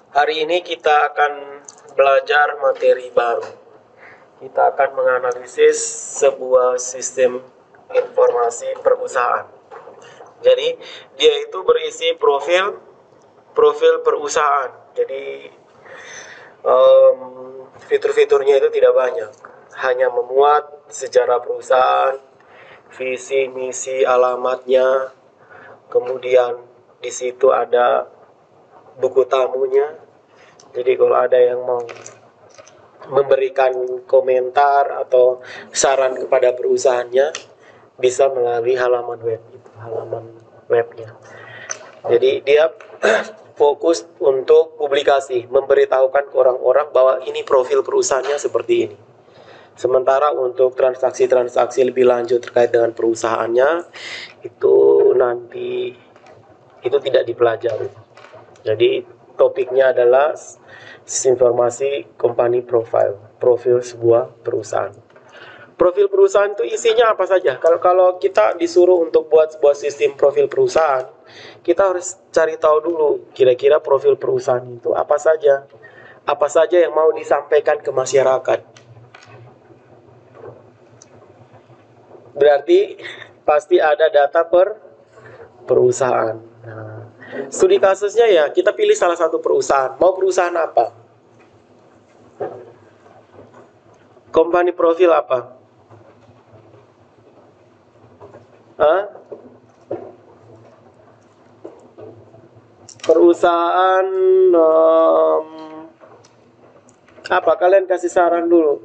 Hari ini kita akan belajar materi baru. Kita akan menganalisis sebuah sistem informasi perusahaan. Jadi dia itu berisi profil perusahaan. Jadi fitur-fiturnya itu tidak banyak, hanya memuat sejarah perusahaan, visi, misi, alamatnya, kemudian di situ ada buku tamunya. Jadi kalau ada yang mau memberikan komentar atau saran kepada perusahaannya, bisa melalui halaman web itu, halaman webnya. Jadi dia fokus untuk publikasi, memberitahukan ke orang-orang bahwa ini profil perusahaannya seperti ini. Sementara untuk transaksi-transaksi lebih lanjut terkait dengan perusahaannya, itu nanti itu tidak dipelajari. Jadi topiknya adalah informasi company profile, profil sebuah perusahaan. Profil perusahaan itu isinya apa saja? Kalau kita disuruh untuk buat sebuah sistem profil perusahaan, kita harus cari tahu dulu kira-kira profil perusahaan itu apa saja. Apa saja yang mau disampaikan ke masyarakat. Berarti pasti ada data perusahaan. Nah, studi kasusnya ya, kita pilih salah satu perusahaan. Mau perusahaan apa? Company profil apa? Hah? Perusahaan apa? Kalian kasih saran dulu.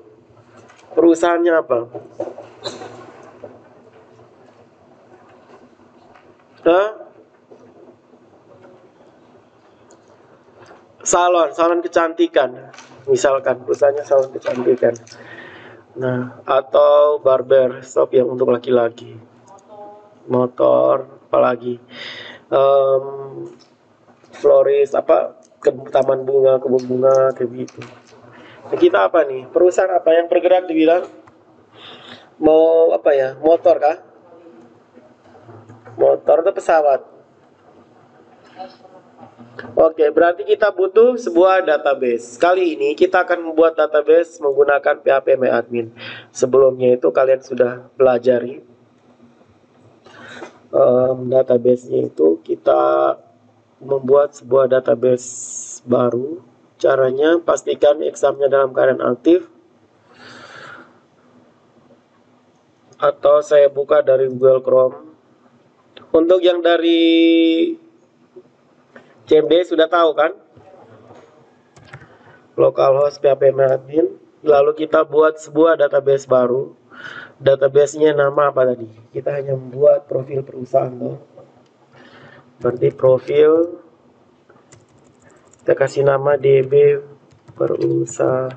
Perusahaannya apa? Hah? Salon kecantikan. Misalkan perusahaannya salon kecantikan. Nah, atau barber shop yang untuk laki-laki. Motor, apalagi florist, taman bunga, kebun bunga, kayak gitu. Nah, kita apa nih? Perusahaan apa yang bergerak dibilang? Mau apa ya? Motor kah? Motor atau pesawat? Oke, berarti kita butuh sebuah database. Kali ini kita akan membuat database menggunakan PHP MyAdmin. Sebelumnya itu kalian sudah pelajari database-nya itu. Kita membuat sebuah database baru. Caranya pastikan examnya dalam keadaan aktif. Atau saya buka dari Google Chrome. Untuk yang dari CMD sudah tahu kan? Localhost PHP MyAdmin. Lalu kita buat sebuah database baru. Database-nya nama apa tadi? Kita hanya membuat profil perusahaan loh. Berarti profil, kita kasih nama DB perusahaan.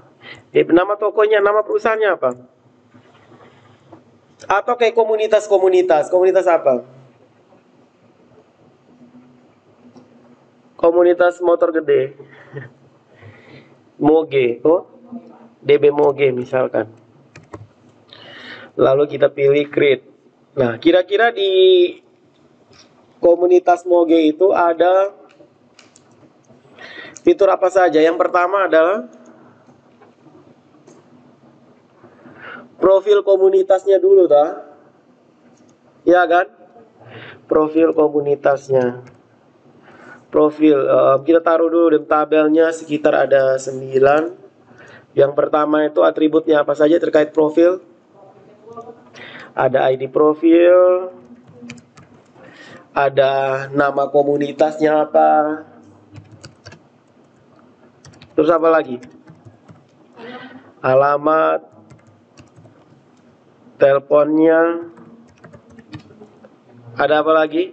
Nama tokonya, nama perusahaannya apa? Atau kayak komunitas apa? Komunitas motor gede. Moge, DB Moge misalkan. Lalu kita pilih create. Nah, kira-kira di komunitas Moge itu ada fitur apa saja? Yang pertama adalah profil komunitasnya dulu, ya kan? Profil komunitasnya. Profil, kita taruh dulu di tabelnya sekitar ada 9. Yang pertama itu atributnya apa saja terkait profil? Ada ID profil, ada nama komunitasnya apa, terus apa lagi? Alamat, teleponnya, ada apa lagi?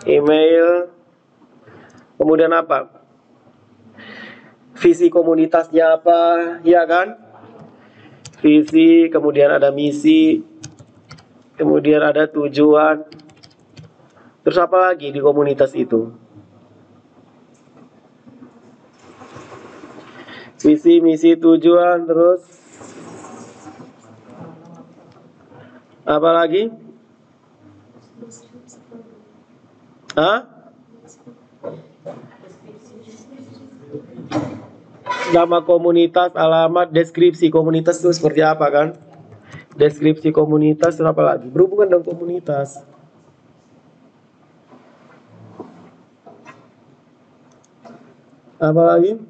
Email, kemudian apa? Visi komunitasnya apa, ya kan? Visi, kemudian ada misi, kemudian ada tujuan. Terus apa lagi di komunitas itu? Visi, misi, tujuan, terus apa lagi? Hah? Nama komunitas, alamat, deskripsi komunitas itu seperti apa kan? Deskripsi komunitas apa lagi? Berhubungan dengan komunitas. Apa lagi?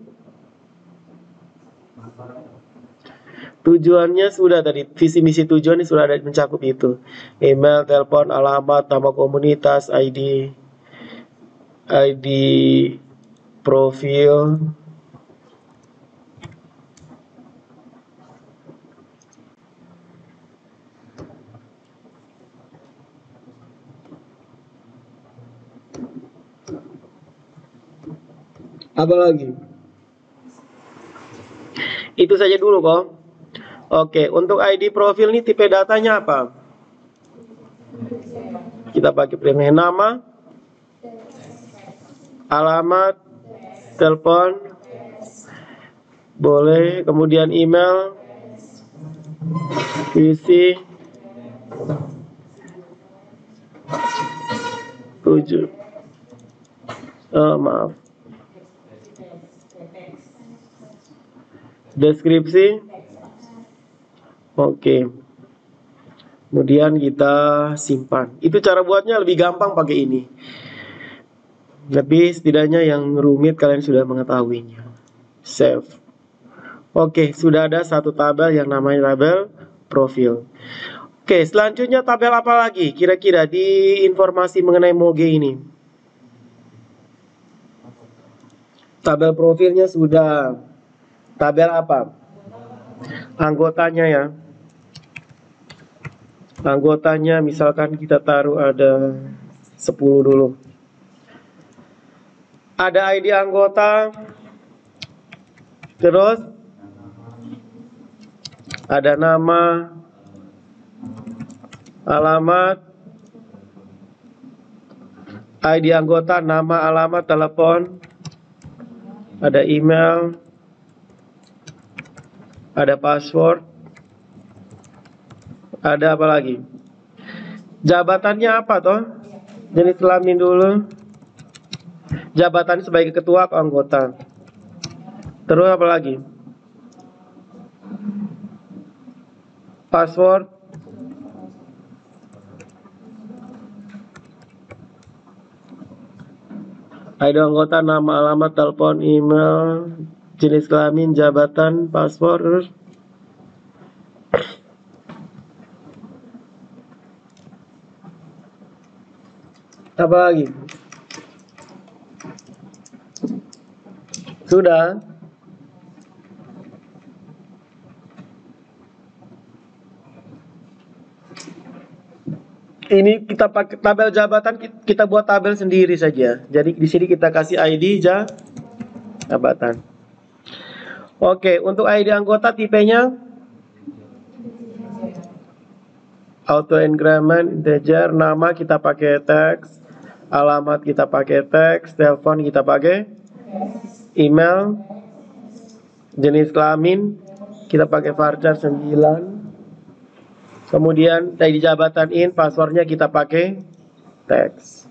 Tujuannya sudah tadi, visi misi tujuan ini sudah ada mencakup itu. Email, telepon, alamat, nama komunitas, ID profil. Apa lagi? Itu saja dulu kok. Oke, untuk ID profil ini tipe datanya apa? Kita pakai primer nama, alamat, telepon, boleh, kemudian email, visi, 7. Maaf. Deskripsi. Oke. Kemudian kita simpan. Itu cara buatnya lebih gampang pakai ini. Tapi setidaknya yang rumit kalian sudah mengetahuinya. Save. Oke, sudah ada satu tabel yang namanya tabel profil. Oke, selanjutnya tabel apa lagi? Kira-kira di informasi mengenai Moge ini. Tabel profilnya sudah. Tabel apa? Anggotanya ya. Anggotanya misalkan kita taruh ada 10 dulu. Ada ID anggota. Terus ada nama, alamat, ID anggota, nama, alamat, telepon, ada email, ada password, ada apa lagi? Jabatannya apa toh? Jenis kelamin dulu. Jabatan sebagai ketua atau anggota. Terus apa lagi? Password. ID anggota, nama, alamat, telepon, email, jenis kelamin, jabatan, password. Apa lagi? Sudah. Ini kita pakai tabel jabatan, kita buat tabel sendiri saja. Jadi di sini kita kasih ID jabatan. Oke, untuk ID anggota tipenya auto increment integer, nama kita pakai teks, alamat kita pakai teks, telepon kita pakai email, jenis kelamin kita pakai varchar 9. Kemudian ID jabatan in, passwordnya kita pakai teks.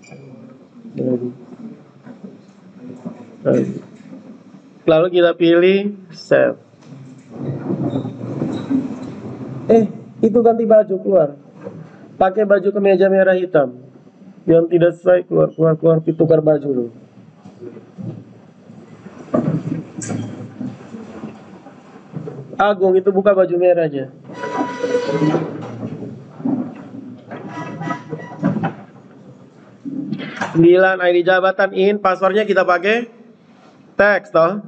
Lalu kita pilih save. Itu ganti baju keluar. Pakai baju kemeja merah hitam. Yang tidak sesuai keluar, tukar baju dulu. Agung itu buka baju merahnya. Sembilan ID jabatan in, passwordnya kita pakai teks toh.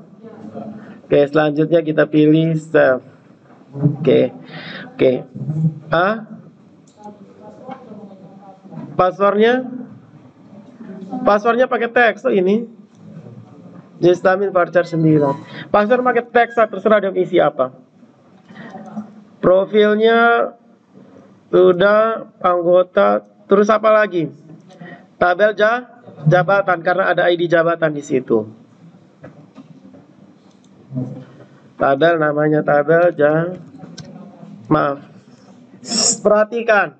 Oke, selanjutnya kita pilih save. Oke. Passwordnya pakai teks tuh ini. Jenis varchar 9. Password pakai teks, terserah dia isi apa. Profilnya sudah, anggota, terus apa lagi? Tabel jabatan karena ada ID jabatan di situ. Tabel namanya tabel perhatikan.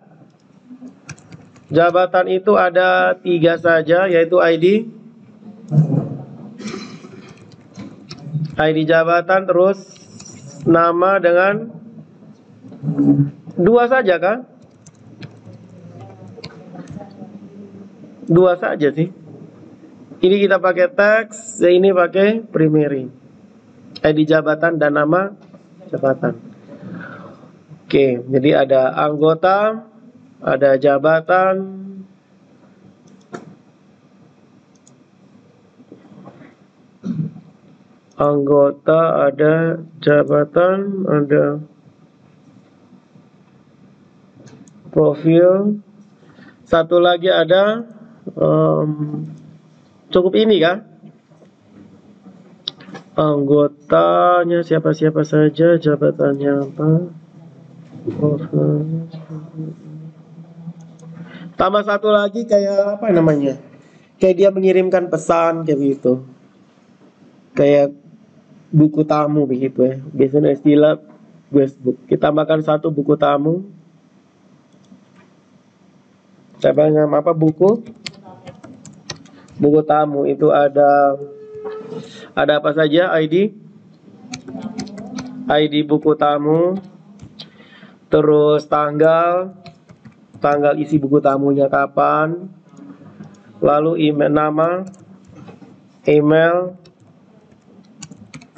Jabatan itu ada 3 saja, yaitu ID ID jabatan terus nama dengan 2 saja kah? 2 saja sih. Ini kita pakai teks, ini pakai primary. ID jabatan dan nama jabatan. Oke, jadi ada anggota, ada jabatan, anggota, ada jabatan, ada profil. Satu lagi ada cukup ini kah? Anggotanya siapa-siapa saja, jabatannya apa? Tambah satu lagi kayak apa namanya? Kayak dia mengirimkan pesan kayak begitu. Kayak buku tamu begitu ya. Biasanya istilah guestbook. Kita tambahkan satu buku tamu. Saya nama apa buku? Buku tamu itu ada apa saja ID? ID buku tamu. Terus tanggal isi buku tamunya kapan. Lalu email, nama, email,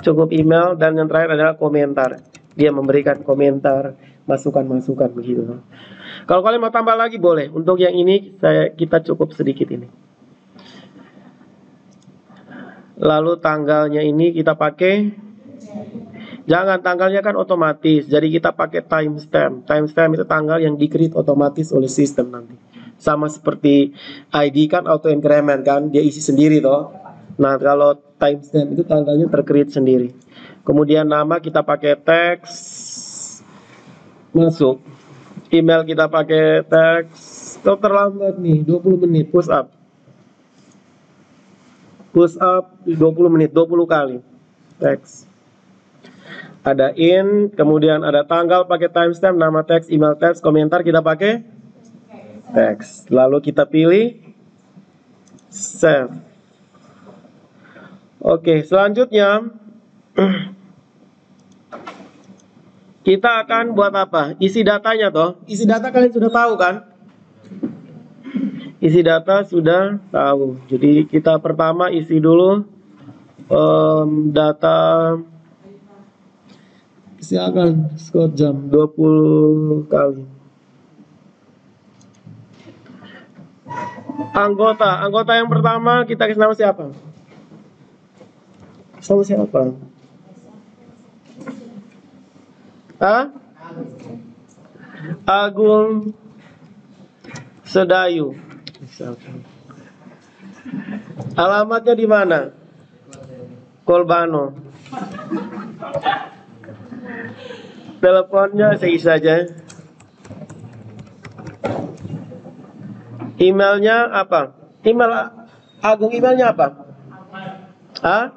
cukup email, dan yang terakhir adalah komentar. Dia memberikan komentar, masukan-masukan begitu. Kalau kalian mau tambah lagi boleh. Untuk yang ini kita cukup sedikit ini. Lalu tanggalnya ini kita pakai, jangan, tanggalnya kan otomatis. Jadi kita pakai timestamp. Timestamp itu tanggal yang di-create otomatis oleh sistem nanti. Sama seperti ID kan auto increment kan, dia isi sendiri toh. Nah, kalau timestamp itu tanggalnya ter-create sendiri. Kemudian nama kita pakai teks masuk. Email kita pakai teks. Kok terlambat nih, 20 menit push up. Push up 20 menit, 20 kali. Teks. Ada in, kemudian ada tanggal pakai timestamp, nama teks, email teks, komentar kita pakai teks. Lalu kita pilih save. Oke, selanjutnya kita akan buat apa? Isi datanya toh. Isi data kalian sudah tahu kan? Isi data sudah tahu. Jadi kita pertama isi dulu data. Silakan skor jam 20 kali. Anggota yang pertama kita kasih nama siapa? Sama siapa? Hah? Agung Sedayu. Alamatnya di mana? Kolbano. Teleponnya saya isi saja. Emailnya apa? Email Agung, emailnya apa? Hah?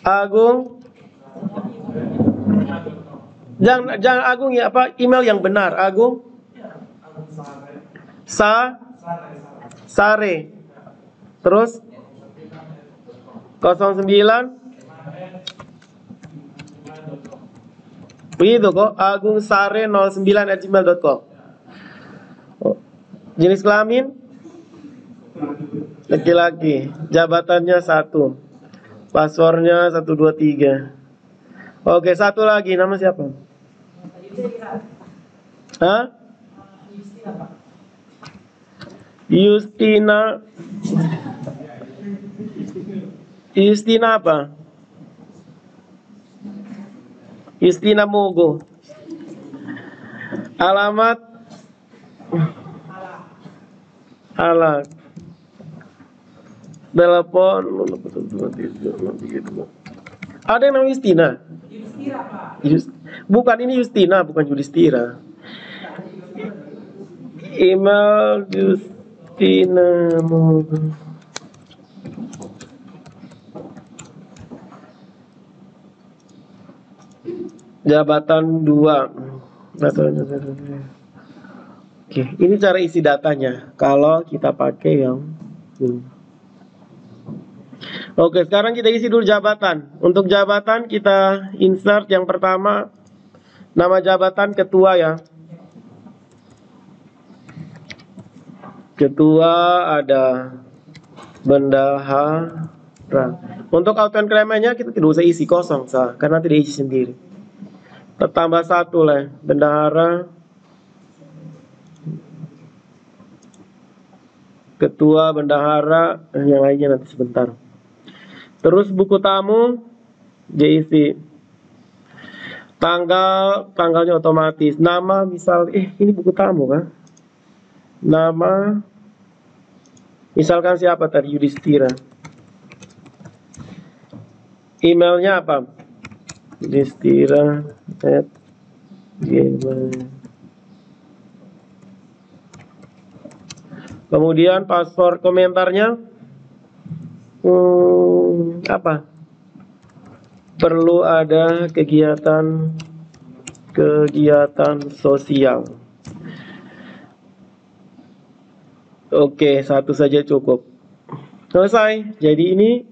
Agung. Jangan Agung ya, apa? Email yang benar. Agung Sare. Terus 09 begitu kok, agungsare09@gmail.com. Jenis kelamin laki-laki, jabatannya 1, passwordnya 123. Oke, satu lagi, nama siapa? Hah? Justina apa? Justina Mogo. Alamat Alat. Telepon. Ada yang namanya Justina? Bukan, ini Justina, bukan Yudhistira. Email Justina Mogo. Jabatan 2. Oke, ini cara isi datanya. Kalau kita pakai yang Oke, sekarang kita isi dulu jabatan. Untuk jabatan kita insert yang pertama nama jabatan ketua ya. Ketua ada bendahara. Untuk auto increment-nya kita tidak usah isi kosong, karena tidak isi sendiri. Tambah satu lah, bendahara, ketua, bendahara, yang lainnya nanti sebentar. Terus buku tamu diisi. Tanggalnya otomatis. Nama misal, ini buku tamu kan? Nama, misalkan siapa tadi, Yudhistira. Emailnya apa? Yudhistira @gmail. Kemudian password komentarnya apa? Perlu ada kegiatan sosial. Oke, satu saja cukup. Selesai. Jadi ini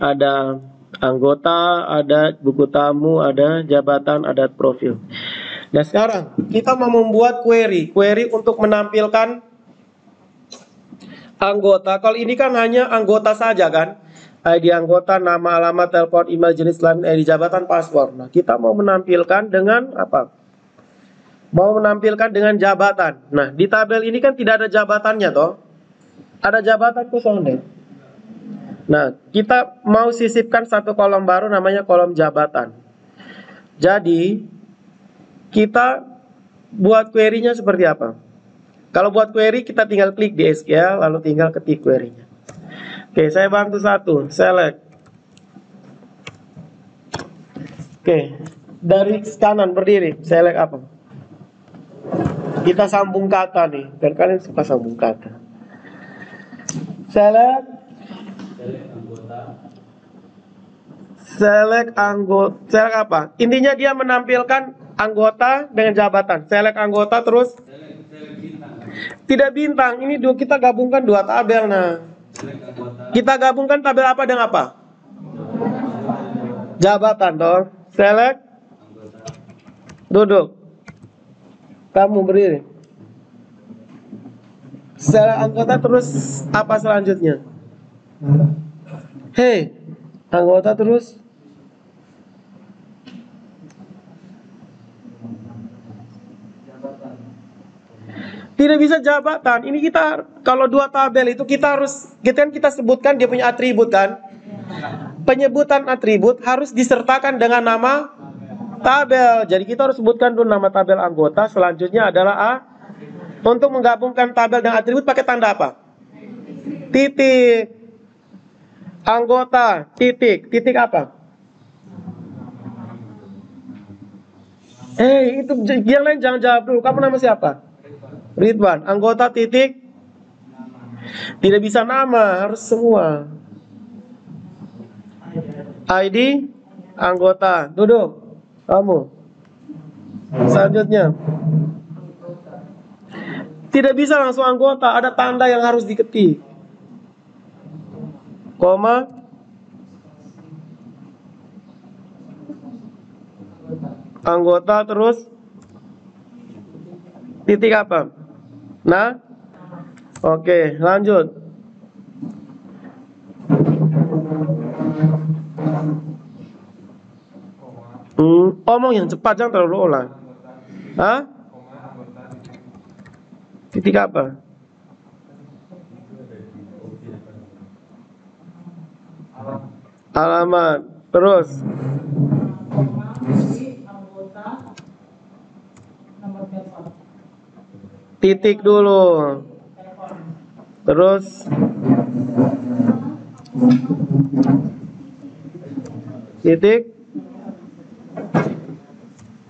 ada anggota, ada buku tamu, ada jabatan, ada profil. Nah sekarang kita mau membuat query untuk menampilkan anggota. Kalau ini kan hanya anggota saja kan, ID anggota, nama, alamat, telepon, email, jenis lain, ID jabatan, password. Nah kita mau menampilkan dengan apa? Mau menampilkan dengan jabatan. Nah di tabel ini kan tidak ada jabatannya toh, ada jabatan kosong deh. Nah, kita mau sisipkan satu kolom baru namanya kolom jabatan. Jadi, kita buat query-nya seperti apa? Kalau buat query, kita tinggal klik di SQL, lalu tinggal ketik query-nya. Oke, saya bantu satu, select. Oke, dari kanan berdiri, select apa? Kita sambung kata nih, dan kalian suka sambung kata. Select anggota. Select apa? Intinya dia menampilkan anggota dengan jabatan. Select anggota terus tidak bintang. Ini kita gabungkan dua tabel. Nah, kita gabungkan tabel apa dengan apa? Jabatan toh. Select duduk. Kamu berdiri. Select anggota terus apa selanjutnya? Hey, anggota terus tidak bisa jabatan. Ini kita kalau dua tabel itu kita sebutkan dia punya atribut kan. Penyebutan atribut harus disertakan dengan nama tabel. Jadi kita harus sebutkan dulu nama tabel anggota. Selanjutnya adalah A. Untuk menggabungkan tabel dan atribut pakai tanda apa? Titik. Anggota, titik apa? Itu yang lain jangan jawab dulu. Kamu nama siapa? Ridwan. Anggota titik. Tidak bisa nama, harus semua. ID anggota. Duduk. Kamu. Selanjutnya. Tidak bisa langsung anggota, ada tanda yang harus diketik. Koma. Anggota terus titik apa? Nah, oke, lanjut. Omong yang cepat, jangan terlalu ulang. Hah? Titik apa? Alamat. Terus titik dulu. Terus titik.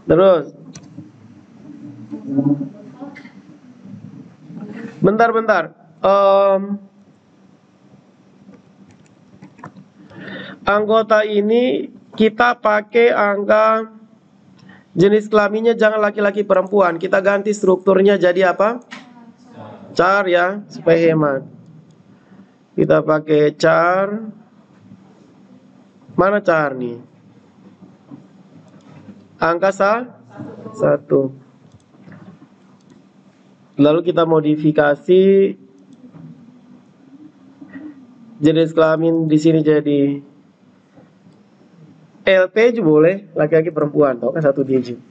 Terus bentar. Anggota ini kita pakai angka jenis kelaminnya jangan laki-laki perempuan. Kita ganti strukturnya jadi apa? Char ya, supaya hemat. Kita pakai char Mana Charni? Angka 1. Lalu kita modifikasi jenis kelamin di sini jadi LP juga boleh, laki-laki perempuan, tau kan 1 digit.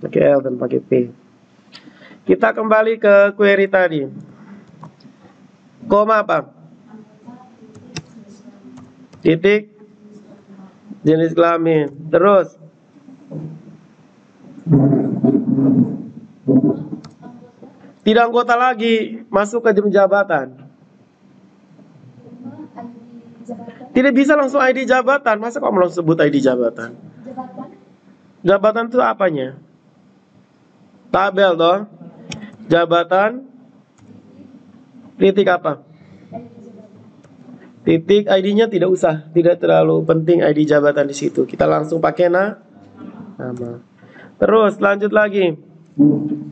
Pakai L dan pakai P. Kita kembali ke query tadi. Koma apa? Titik jenis kelamin. Terus tidak anggota lagi, masuk ke jabatan. Tidak bisa langsung ID jabatan. Masa kamu langsung sebut ID jabatan? Jabatan itu apanya? Tabel toh. Jabatan titik apa? Titik ID-nya tidak usah, tidak terlalu penting ID jabatan di situ. Kita langsung pakai nama. Terus lanjut lagi.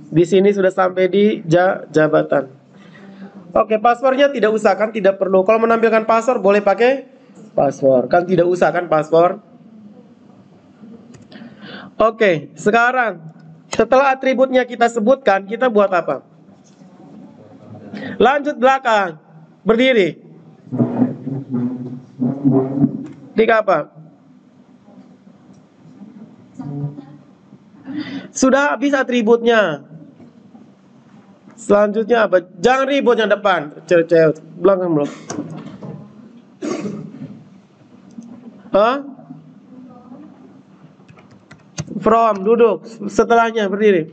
Di sini sudah sampai di jabatan. Oke, passwordnya tidak usah kan, tidak perlu. Kalau menampilkan password boleh pakai password, kan tidak usah kan password. Oke, sekarang setelah atributnya kita sebutkan, kita buat apa? Lanjut belakang, berdiri. Titik apa? Sudah habis atributnya. Selanjutnya apa? Jangan ribut yang depan, cewek-cewek belakang belum. From, duduk. Setelahnya berdiri.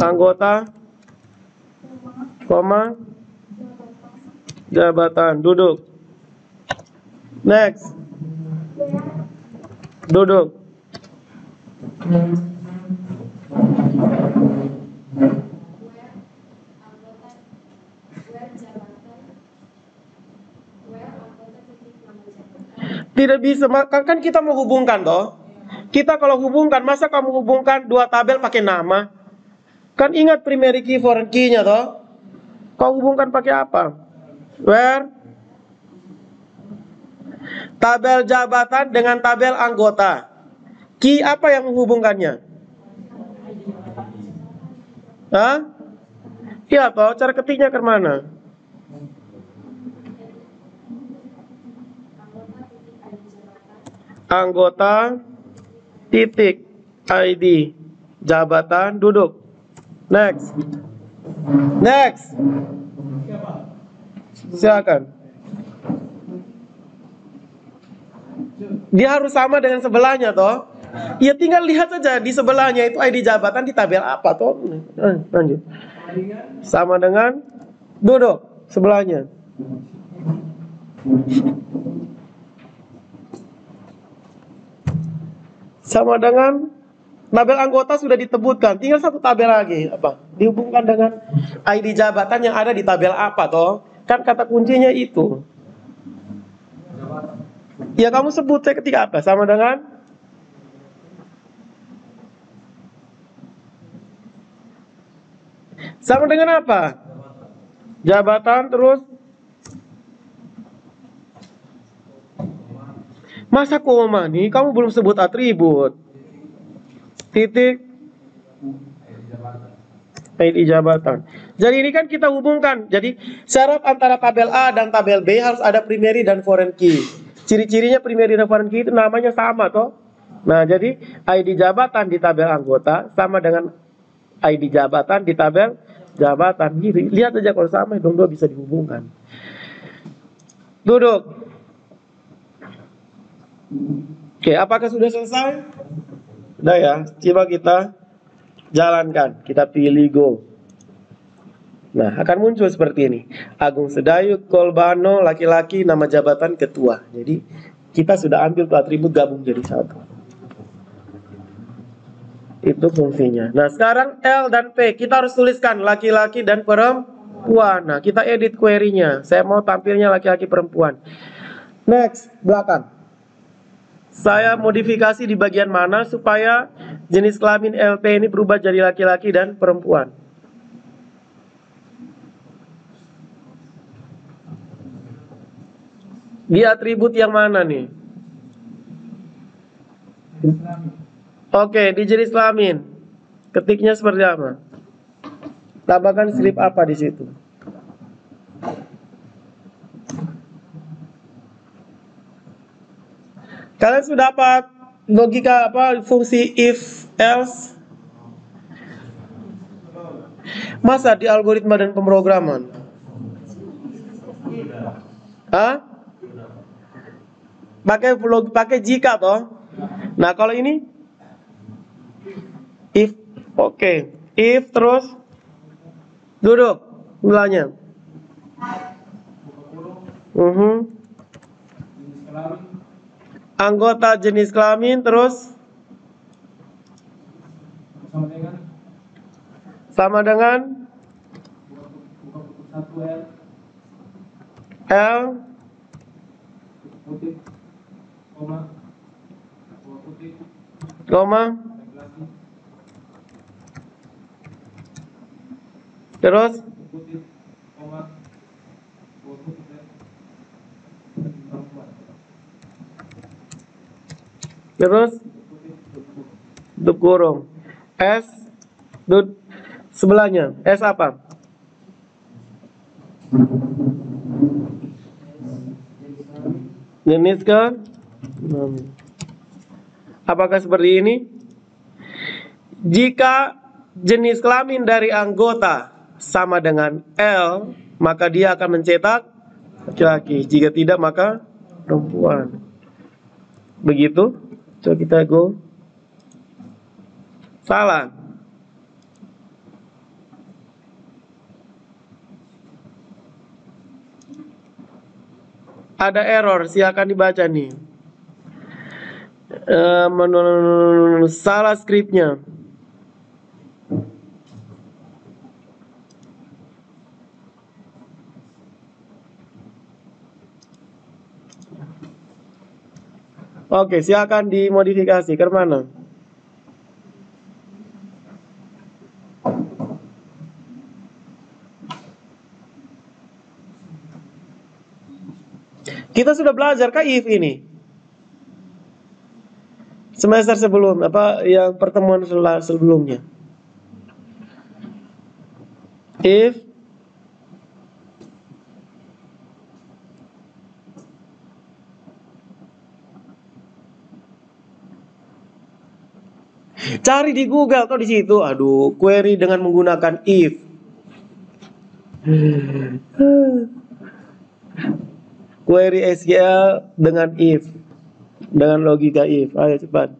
Anggota, koma, jabatan, duduk. Next. Duduk. Tidak bisa, kan kita mau hubungkan toh. Kita kalau hubungkan, masa kamu hubungkan 2 tabel pakai nama? Kan ingat primary key, foreign key-nya toh. Kau hubungkan pakai apa? Where? Tabel jabatan dengan tabel anggota. Key apa yang menghubungkannya? Iya toh, cara ketiknya ke mana? Anggota titik ID jabatan, duduk. Next. Silakan. Dia harus sama dengan sebelahnya toh. Ya tinggal lihat saja di sebelahnya itu ID jabatan di tabel apa toh. Lanjut. Sama dengan, duduk sebelahnya. Sama dengan tabel anggota sudah ditebutkan, tinggal 1 tabel lagi apa? Dihubungkan dengan ID jabatan yang ada di tabel apa toh? Kan kata kuncinya itu. Ya kamu sebut saya ketika apa? Sama dengan apa? Jabatan terus. Masa koma nih, kamu belum sebut atribut. Titik ID jabatan. Jadi ini kan kita hubungkan. Jadi syarat antara tabel A dan tabel B harus ada primary dan foreign key. Ciri-cirinya primary dan foreign key itu namanya sama toh. Nah, jadi ID jabatan di tabel anggota sama dengan ID jabatan di tabel jabatan. Lihat aja kalau sama, dua bisa dihubungkan. Duduk. Oke, apakah sudah selesai? Sudah ya, coba kita jalankan. Kita pilih go. Nah, akan muncul seperti ini. Agung Sedayu, Kolbano, laki-laki, nama jabatan ketua. Jadi, kita sudah ambil tuh atribut gabung jadi 1. Itu fungsinya. Nah, sekarang L dan P. Kita harus tuliskan laki-laki dan perempuan. Nah, kita edit query-nya. Saya mau tampilnya laki-laki perempuan. Next, belakang. Saya modifikasi di bagian mana supaya jenis kelamin LP ini berubah jadi laki-laki dan perempuan. Dia atribut yang mana nih? Oke, di jenis kelamin. Ketiknya seperti apa? Tambahkan strip apa di situ? Kalian sudah dapat logika apa fungsi if else? Masa di algoritma dan pemrograman? Hah? Pakai jika toh? Nah, kalau ini if, oke. If terus duduk mulanya. Anggota jenis kelamin terus sama dengan L koma terus tutup kurung S sebelahnya S apa? Jenis ke apakah seperti ini? Jika jenis kelamin dari anggota sama dengan L, maka dia akan mencetak laki-laki. Jika tidak, maka perempuan. Begitu? Coba kita go. Salah. Ada error, silakan dibaca nih. Salah skripnya. Oke, silakan dimodifikasi. Ke mana? Kita sudah belajar kah if ini? Semester sebelum apa yang pertemuan sebelumnya. If cari di Google atau di situ. Aduh, query dengan menggunakan if. Query SQL dengan if. Dengan logika if. Ayo cepat.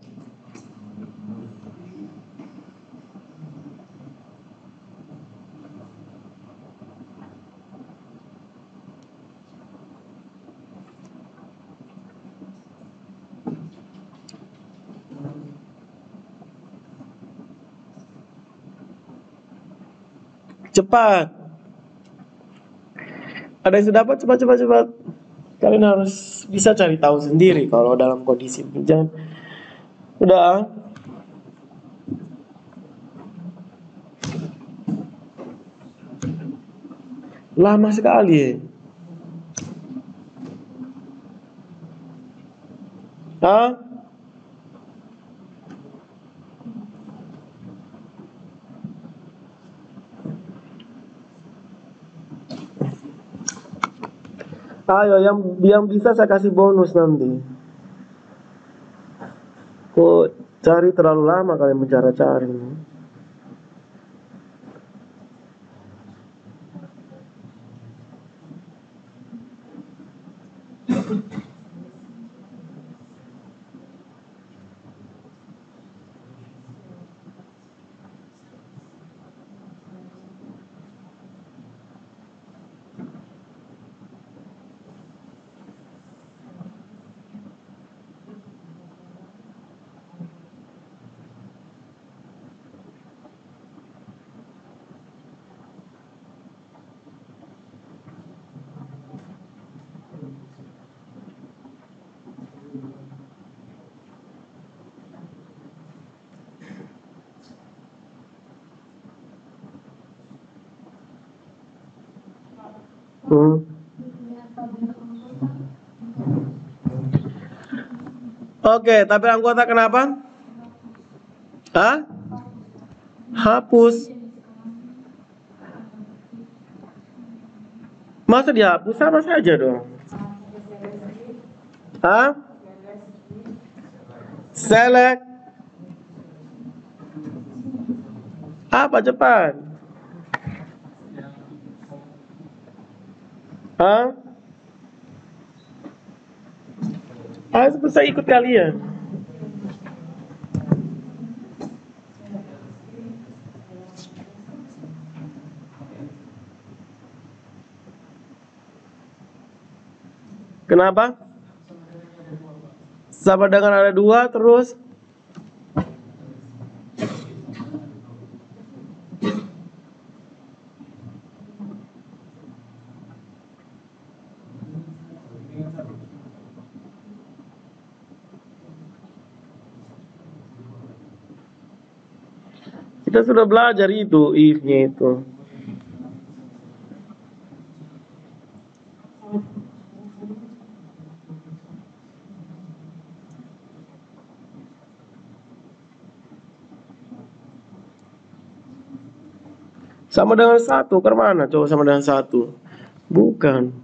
Cepat. Ada yang sudah dapat? Cepat. Kalian harus bisa cari tahu sendiri kalau dalam kondisi ini. Jangan. Udah. Lama sekali. Hah? Ayo, yang bisa saya kasih bonus nanti. Kok cari terlalu lama kalian mencari. Oke, tabel anggota kenapa? Hah? Hapus. Masa dihapus? Sama saja dong. Hah? Select. Apa cepat? Hah? Saya ikut kalian. Kenapa? Sama dengan ada 2 terus. Kita sudah belajar itu, if-nya itu. Sama dengan 1, ke mana? Coba sama dengan 1. Bukan.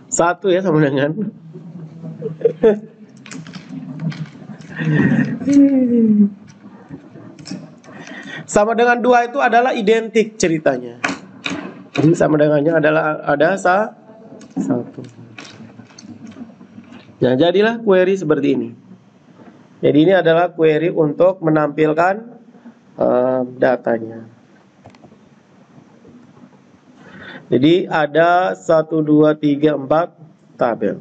1 ya sama dengan. Sama dengan 2 itu adalah identik ceritanya. Jadi sama dengannya adalah ada 1. Nah, jadilah query seperti ini. Jadi ini adalah query untuk menampilkan datanya. Jadi ada 1, 2, 3, 4 tabel.